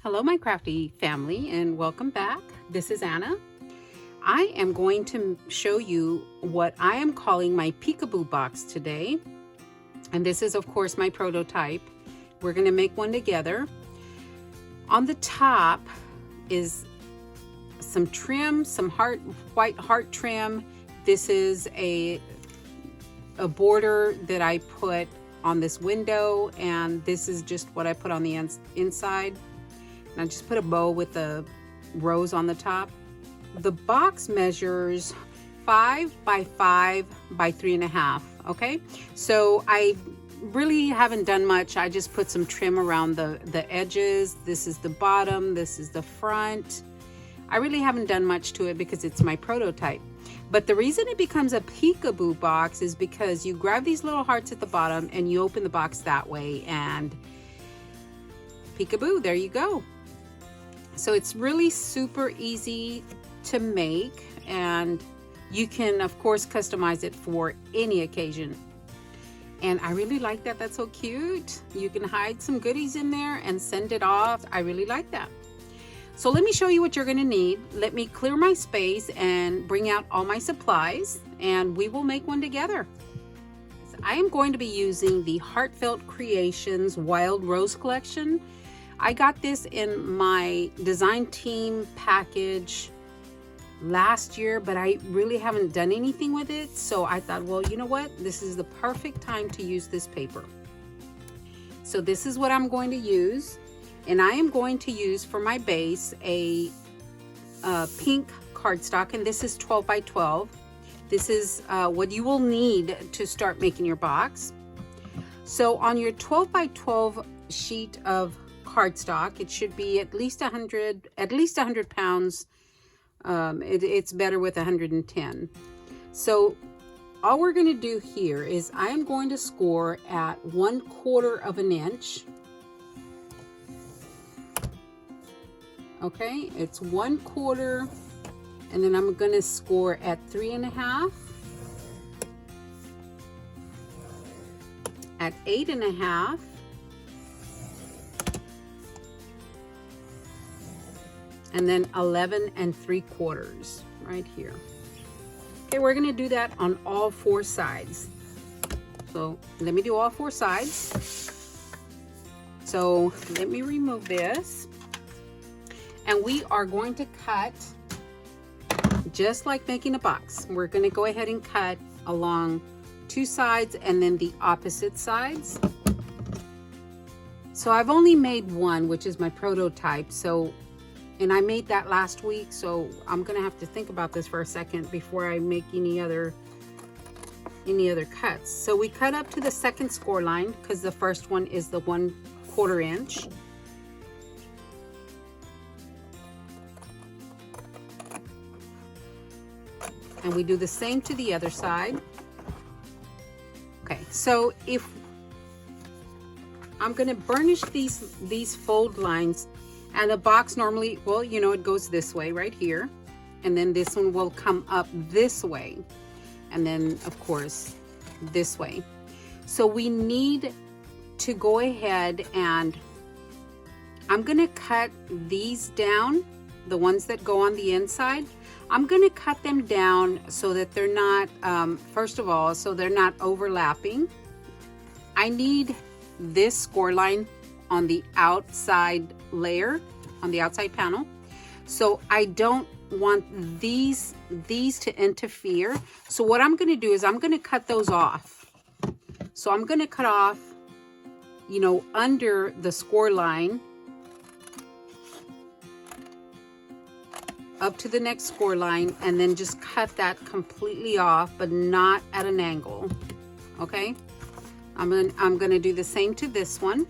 Hello, my crafty family, and welcome back. This is Anna. I am going to show you what I am calling my peekaboo box today. And this is, of course, my prototype. We're going to make one together. On the top is some trim, some white heart trim. This is a border that I put on this window, and this is just what I put on the inside. And I just put a bow with the rose on the top. The box measures 5 by 5 by 3.5. Okay, so I really haven't done much. I just put some trim around the edges. This is the bottom, this is the front. I really haven't done much to it because it's my prototype. But the reason it becomes a peekaboo box is because you grab these little hearts at the bottom and you open the box that way, and peekaboo, there you go. So it's really super easy to make, and you can of course customize it for any occasion. And I really like that. That's so cute. You can hide some goodies in there and send it off. I really like that. So let me show you what you're going to need. Let me clear my space and bring out all my supplies, and we will make one together. I am going to be using the Heartfelt Creations Wild Rose Collection. I got this in my design team package last year, but I really haven't done anything with it. So I thought, well, you know what? This is the perfect time to use this paper. So this is what I'm going to use. And I am going to use for my base a pink cardstock, and this is 12 by 12. This is what you will need to start making your box. So on your 12 by 12 sheet of cardstock, it should be at least 100 pounds. It's better with 110. So all we're going to do here is I am going to score at 1/4 of an inch. Okay, it's 1/4, and then I'm going to score at 3.5, at 8.5, and then 11 3/4 right here. Okay, we're going to do that on all 4 sides. So let me do all 4 sides. So let me remove this. And we are going to cut just like making a box. We're going to go ahead and cut along 2 sides and then the opposite sides. So I've only made one, which is my prototype. And I made that last week, so I'm going to have to think about this for a second before I make any other cuts. So we cut up to the second score line because the first one is the 1/4 inch. And we do the same to the other side. Okay, so if I'm going to burnish these fold lines, and the box normally, well, you know, it goes this way right here, and then this one will come up this way, and then of course this way. So we need to go ahead, and I'm going to cut these down, the ones that go on the inside. I'm going to cut them down so that they're not, first of all, so they're not overlapping. I need this score line on the outside layer, on the outside panel. So I don't want these to interfere. So what I'm going to do is I'm going to cut those off. So I'm going to cut off, you know, under the score line, up to the next score line, and then just cut that completely off, but not at an angle. Okay, I'm gonna do the same to this one.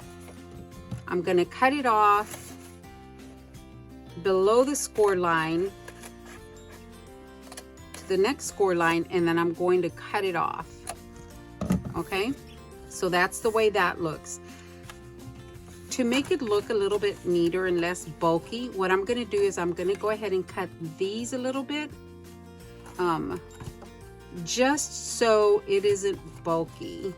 I'm gonna cut it off below the score line to the next score line, and then I'm going to cut it off. Okay, so that's the way that looks. To make it look a little bit neater and less bulky, what I'm going to do is I'm going to go ahead and cut these a little bit, just so it isn't bulky.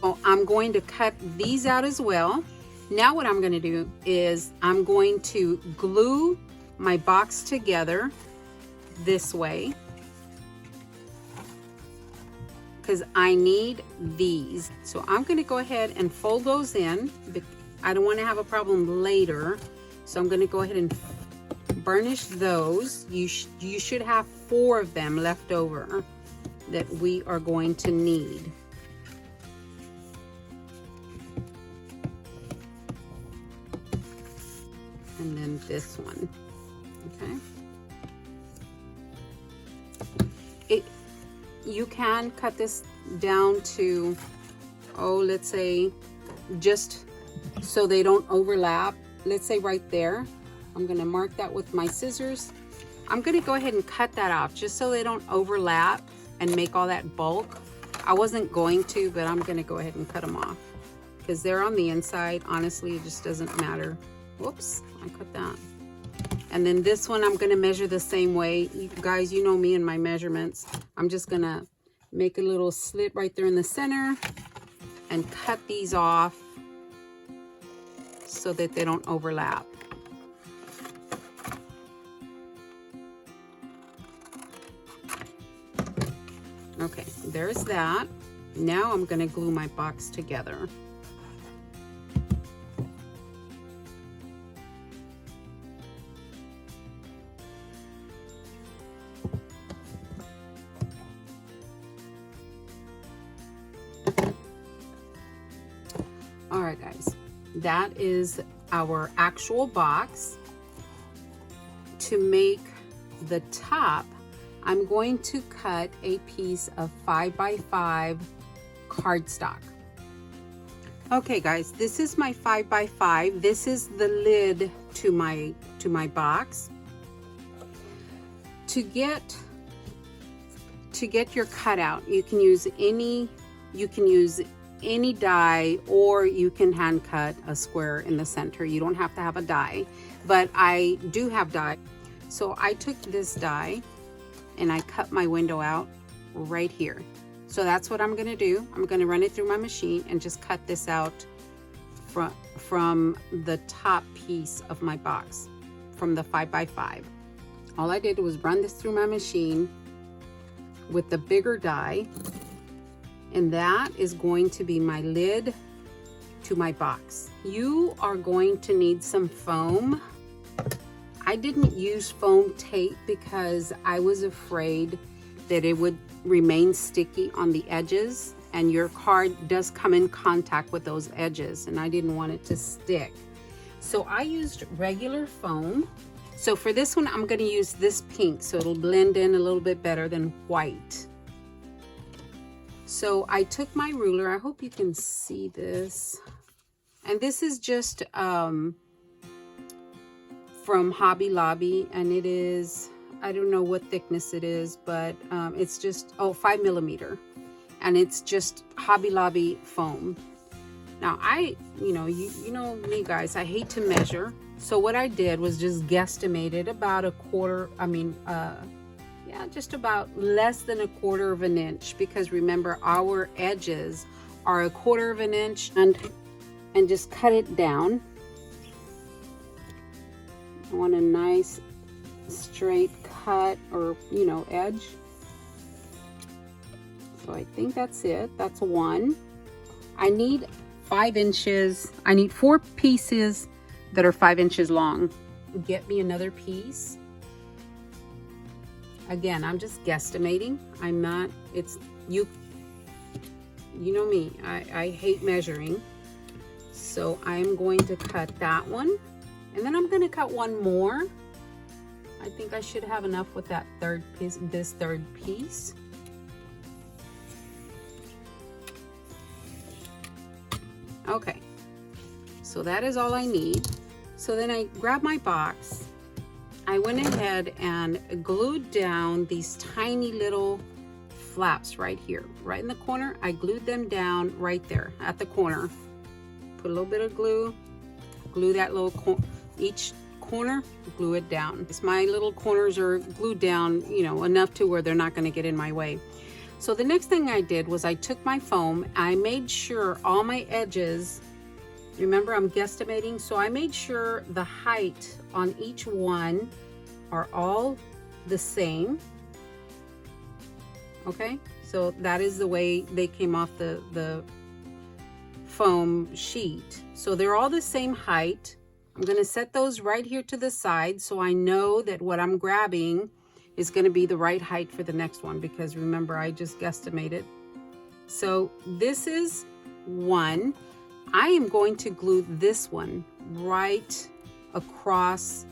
So I'm going to cut these out as well. Now what I'm going to do is I'm going to glue my box together this way, because I need these. So I'm going to go ahead and fold those in. I don't want to have a problem later. So I'm going to go ahead and burnish those. You should have 4 of them left over that we are going to need. And then this one, okay? You can cut this down to, let's say, just so they don't overlap. Let's say right there. I'm gonna mark that with my scissors. I'm gonna go ahead and cut that off just so they don't overlap and make all that bulk. I wasn't going to, but I'm gonna go ahead and cut them off because they're on the inside. Honestly, it just doesn't matter. Whoops, I cut that. And then this one, I'm gonna measure the same way. You guys, you know me and my measurements. I'm just gonna make a little slit right there in the center and cut these off so that they don't overlap. Okay, there's that. Now I'm gonna glue my box together. All right, guys, that is our actual box. To make the top, I'm going to cut a piece of 5x5 cardstock. Okay, guys, this is my 5x5. This is the lid to my box. To get your cutout, you can use any die, or you can hand cut a square in the center. You don't have to have a die, but I do have die. So I took this die and I cut my window out right here. So that's what I'm gonna do. I'm gonna run it through my machine and just cut this out from the top piece of my box, from the 5x5. All I did was run this through my machine with the bigger die, and that is going to be my lid to my box. You are going to need some foam. I didn't use foam tape because I was afraid that it would remain sticky on the edges, and your card does come in contact with those edges, and I didn't want it to stick. So I used regular foam. So for this one, I'm gonna use this pink so it'll blend in a little bit better than white. So I took my ruler, I hope you can see this. And this is just from Hobby Lobby, and it is, I don't know what thickness it is, but it's just, 5 millimeter. And it's just Hobby Lobby foam. Now you know me guys, I hate to measure. So what I did was just guesstimated about a quarter, just about less than a quarter of an inch, because remember our edges are a quarter of an inch, and just cut it down. I want a nice straight cut, or edge. So I think that's it. That's one. I need 5 inches. I need 4 pieces that are 5 inches long. Get me another piece. Again, I'm just guesstimating. I'm not, you know me, I hate measuring. So I'm going to cut that one. And then I'm going to cut one more. I think I should have enough with that third piece, this third piece. Okay, so that is all I need. So then I grabbed my box. I went ahead and glued down these tiny little flaps right here, right in the corner. I glued them down right there at the corner. Put a little bit of glue, glue that little each corner, glue it down. My little corners are glued down, enough to where they're not going to get in my way. So the next thing I did was I took my foam, I made sure all my edges, remember I'm guesstimating, so I made sure the height on each one are all the same. Okay, so that is the way they came off the foam sheet. So they're all the same height. I'm going to set those right here to the side so I know that what I'm grabbing is going to be the right height for the next one, because remember I just guesstimated. So this is one. I am going to glue this one right across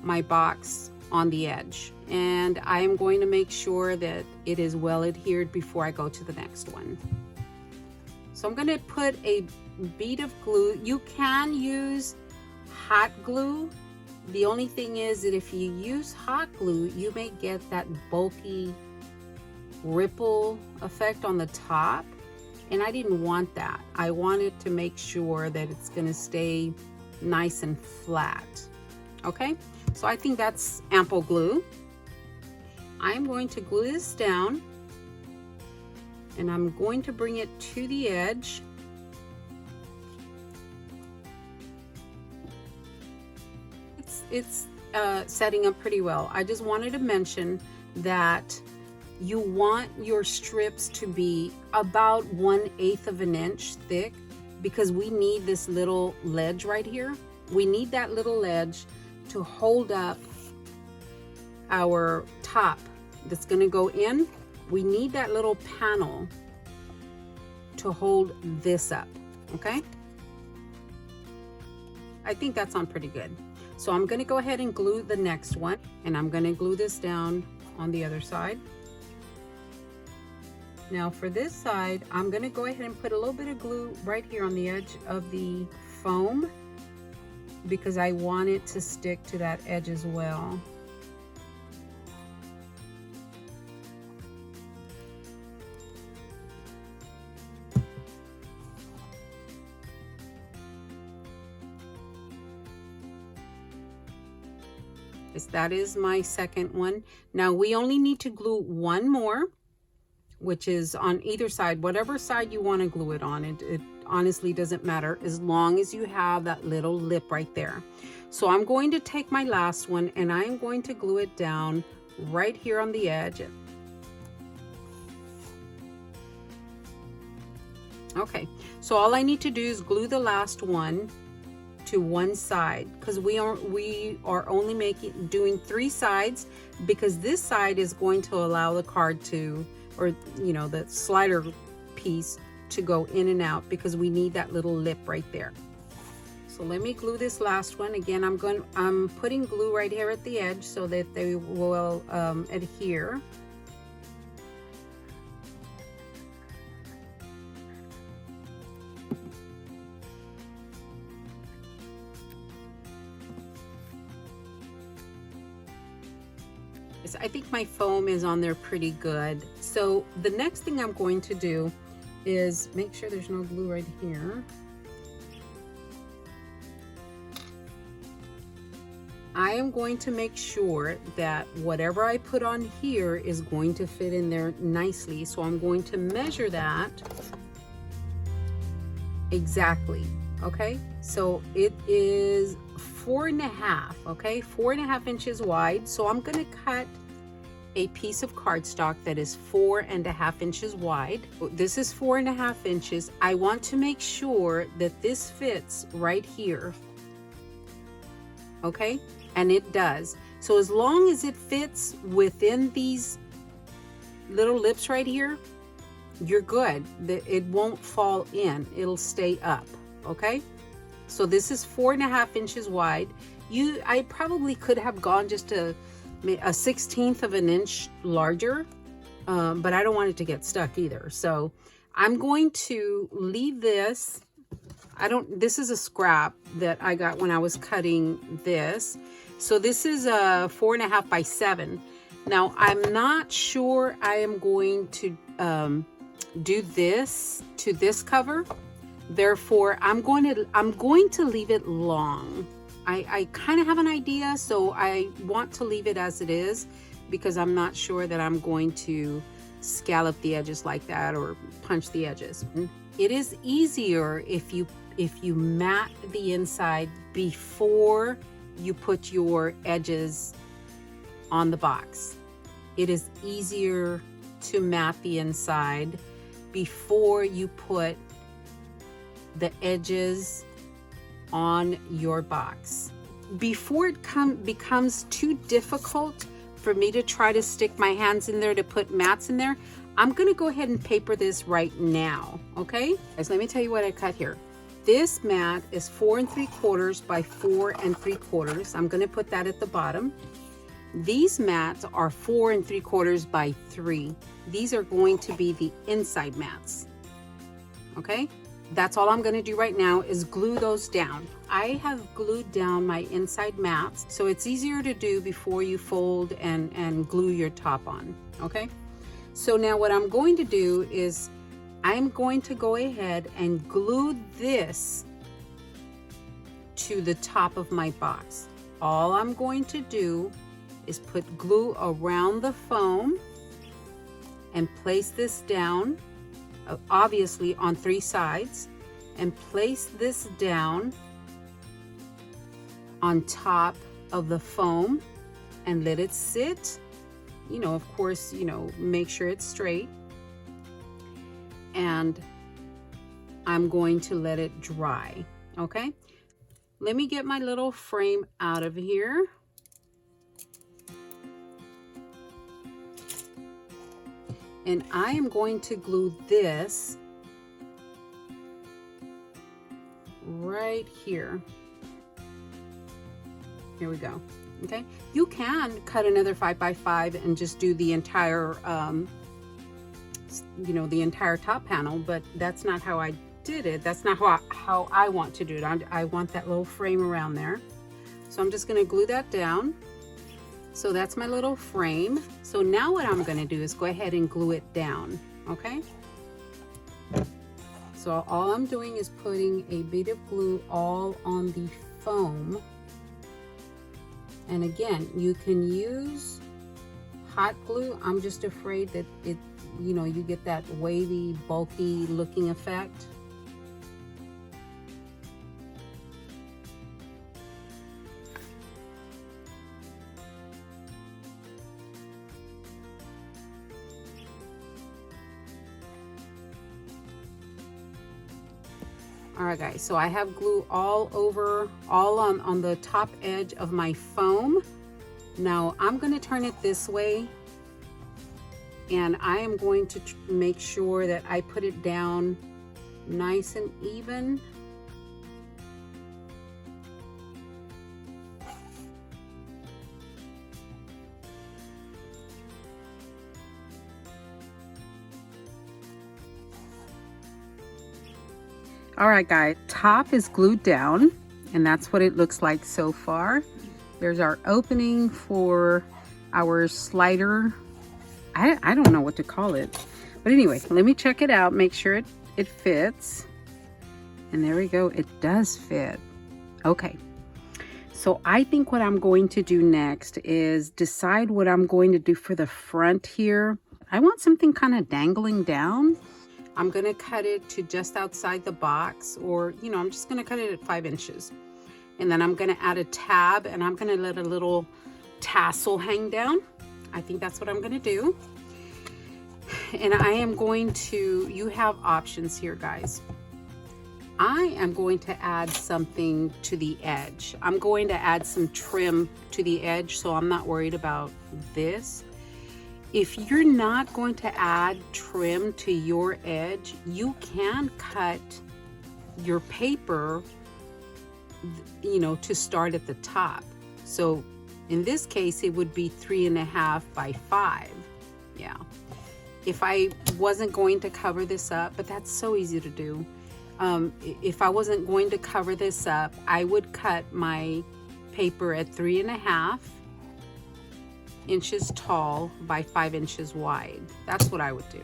my box on the edge, and I am going to make sure that it is well adhered before I go to the next one. So I'm going to put a bead of glue. You can use hot glue. The only thing is that if you use hot glue, you may get that bulky ripple effect on the top, and I didn't want that. I wanted to make sure that it's going to stay nice and flat. Okay, so I think that's ample glue. I'm going to glue this down, and I'm going to bring it to the edge. It's setting up pretty well. I just wanted to mention that you want your strips to be about 1/8 of an inch thick, because we need this little ledge right here. We need that little ledge to hold up our top that's going to go in. We need that little panel to hold this up. Okay, I think that's on pretty good. So I'm going to go ahead and glue the next one, and I'm going to glue this down on the other side. Now for this side, I'm going to go ahead and put a little bit of glue right here on the edge of the foam, because I want it to stick to that edge as well. That is my second one. Now we only need to glue one more, which is on either side, whatever side you want to glue it on. It honestly doesn't matter as long as you have that little lip right there. So I'm going to take my last one, and I'm going to glue it down right here on the edge. Okay, so all I need to do is glue the last one to one side, because we are only doing 3 sides, because this side is going to allow the card to, or the slider piece to go in and out, because we need that little lip right there. So let me glue this last one. Again, I'm putting glue right here at the edge so that they will adhere. I think my foam is on there pretty good. So the next thing I'm going to do is make sure there's no glue right here. I am going to make sure that whatever I put on here is going to fit in there nicely. So I'm going to measure that exactly. Okay, so it is 4.5, okay, 4.5 inches wide. So I'm going to cut a piece of cardstock that is 4.5 inches wide. This is 4.5 inches. I want to make sure that this fits right here. Okay, and it does. So as long as it fits within these little lips right here, you're good. It won't fall in, it'll stay up. Okay, so this is 4.5 inches wide. I probably could have gone just a 1/16 of an inch larger, but I don't want it to get stuck either. So I'm going to leave this. This is a scrap that I got when I was cutting this. So this is a 4.5 by 7. Now I'm not sure I am going to do this to this cover. Therefore, I'm going to leave it long. I kind of have an idea, so I want to leave it as it is, because I'm not sure that I'm going to scallop the edges like that or punch the edges. It is easier if you mat the inside before you put your edges on the box. It is easier to mat the inside before you put the edges on your box. Before it becomes too difficult for me to try to stick my hands in there to put mats in there, I'm gonna go ahead and paper this right now, okay? Guys, let me tell you what I cut here. This mat is 4 3/4 by 4 3/4. I'm gonna put that at the bottom. These mats are 4 3/4 by 3. These are going to be the inside mats, okay? That's all I'm gonna do right now is glue those down. I have glued down my inside mats, so it's easier to do before you fold and glue your top on, okay? So now what I'm going to do is I'm going to go ahead and glue this to the top of my box. All I'm going to do is put glue around the foam and place this down, obviously on 3 sides, and place this down on top of the foam and let it sit. You know, of course, you know, make sure it's straight. And I'm going to let it dry, okay? Let me get my little frame out of here. And I am going to glue this right here. Here we go, okay? You can cut another 5 by 5 and just do the entire, you know, the entire top panel, but that's not how I did it. That's not how I want to do it. I want that little frame around there. So I'm just gonna glue that down. So that's my little frame. So now what I'm gonna do is go ahead and glue it down, okay? So all I'm doing is putting a bit of glue all on the foam. And again, you can use hot glue. I'm just afraid that it, you know, you get that wavy, bulky looking effect. All right guys, so I have glue all over, all on the top edge of my foam. Now I'm gonna turn it this way, and I am going to make sure that I put it down nice and even. All right guys, top is glued down, and that's what it looks like so far. There's our opening for our slider. I don't know what to call it, but anyway, let me check it out, make sure it fits. And there we go, it does fit. Okay, so I think what I'm going to do next is decide what I'm going to do for the front here. I want something kind of dangling down. I'm gonna cut it to just outside the box, or, you know, I'm just gonna cut it at 5 inches. And then I'm gonna add a tab, and I'm gonna let a little tassel hang down. I think that's what I'm gonna do. And I am going to, you have options here, guys. I am going to add something to the edge. I'm going to add some trim to the edge, so I'm not worried about this. If you're not going to add trim to your edge, you can cut your paper, you know, to start at the top. So in this case, it would be 3.5 by 5. Yeah. If I wasn't going to cover this up, but that's so easy to do. If I wasn't going to cover this up, I would cut my paper at 3.5 inches tall by 5 inches wide. That's what I would do,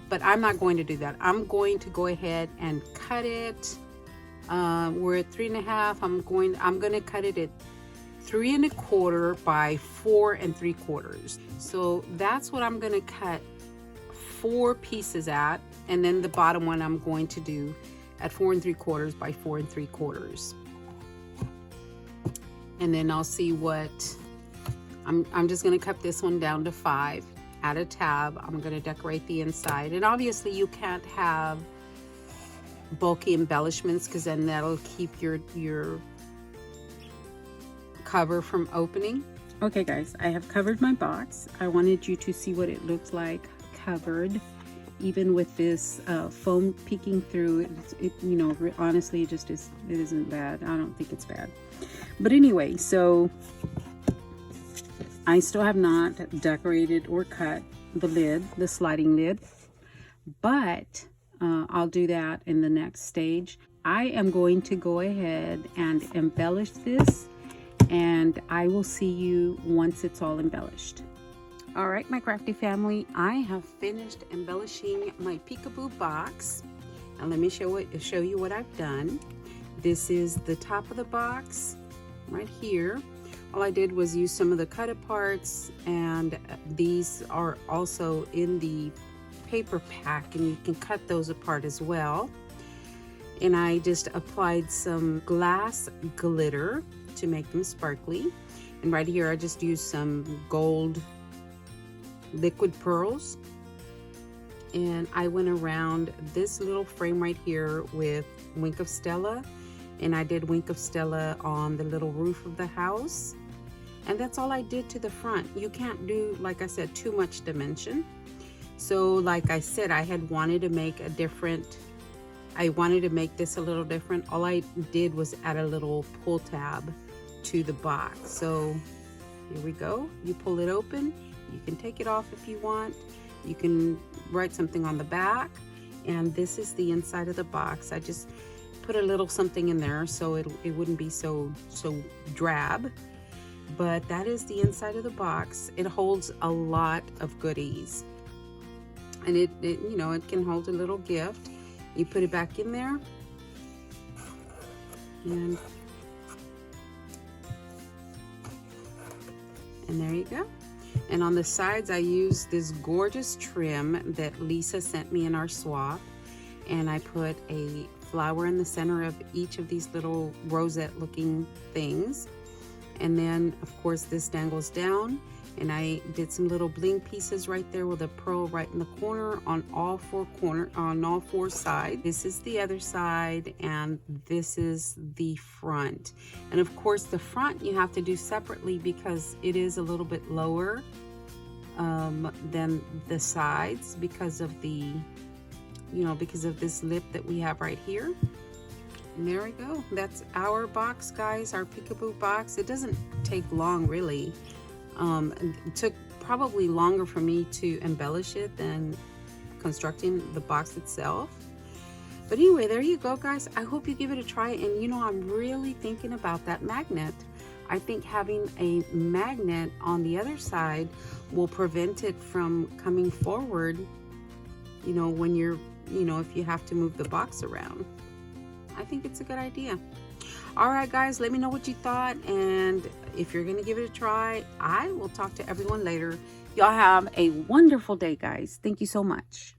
but I'm not going to do that. I'm going to go ahead and cut it. We're at 3.5. I'm going to cut it at 3.25 by 4 3/4. So that's what I'm going to cut 4 pieces at, and then the bottom one I'm going to do at 4 3/4 by 4 3/4. And then I'll see what I'm just going to cut this one down to 5. Add a tab. I'm going to decorate the inside, and obviously you can't have bulky embellishments because then that'll keep your cover from opening. Okay guys, I have covered my box. I wanted you to see what it looks like covered, even with this foam peeking through. It you know, honestly, it just is. It isn't bad. I don't think it's bad. But anyway, so I still have not decorated or cut the lid, the sliding lid, but I'll do that in the next stage. I am going to go ahead and embellish this, and I will see you once it's all embellished. All right, my crafty family, I have finished embellishing my peekaboo box. And let me show you what I've done. This is the top of the box right here. All I did was use some of the cut aparts, and these are also in the paper pack, and you can cut those apart as well. And I just applied some glass glitter to make them sparkly. And right here I just used some gold liquid pearls, and I went around this little frame right here with Wink of Stella, and I did Wink of Stella on the little roof of the house. And that's all I did to the front. You can't do, like I said, too much dimension. So like I said, I had wanted to make a different, I wanted to make this a little different. All I did was add a little pull tab to the box. So here we go. You pull it open. You can take it off if you want. You can write something on the back. And this is the inside of the box. I just put a little something in there so it wouldn't be so drab. But that is the inside of the box. It holds a lot of goodies, and it you know, it can hold a little gift. You put it back in there, and there you go. And on the sides I used this gorgeous trim that Lisa sent me in our swap, and I put a flower in the center of each of these little rosette looking things. And then of course this dangles down, and I did some little bling pieces right there with a pearl right in the corner on all four sides. This is the other side, and this is the front. And of course the front you have to do separately because it is a little bit lower than the sides because of the, you know, because of this lip that we have right here. And there we go. That's our box, guys, our peekaboo box. It doesn't take long, really. It took probably longer for me to embellish it than constructing the box itself. But anyway, there you go, guys. I hope you give it a try. And you know, I'm really thinking about that magnet. I think having a magnet on the other side will prevent it from coming forward, you know, when you're, you know, if you have to move the box around. I think it's a good idea. All right, guys, let me know what you thought, and if you're gonna give it a try, I will talk to everyone later. Y'all have a wonderful day, guys. Thank you so much.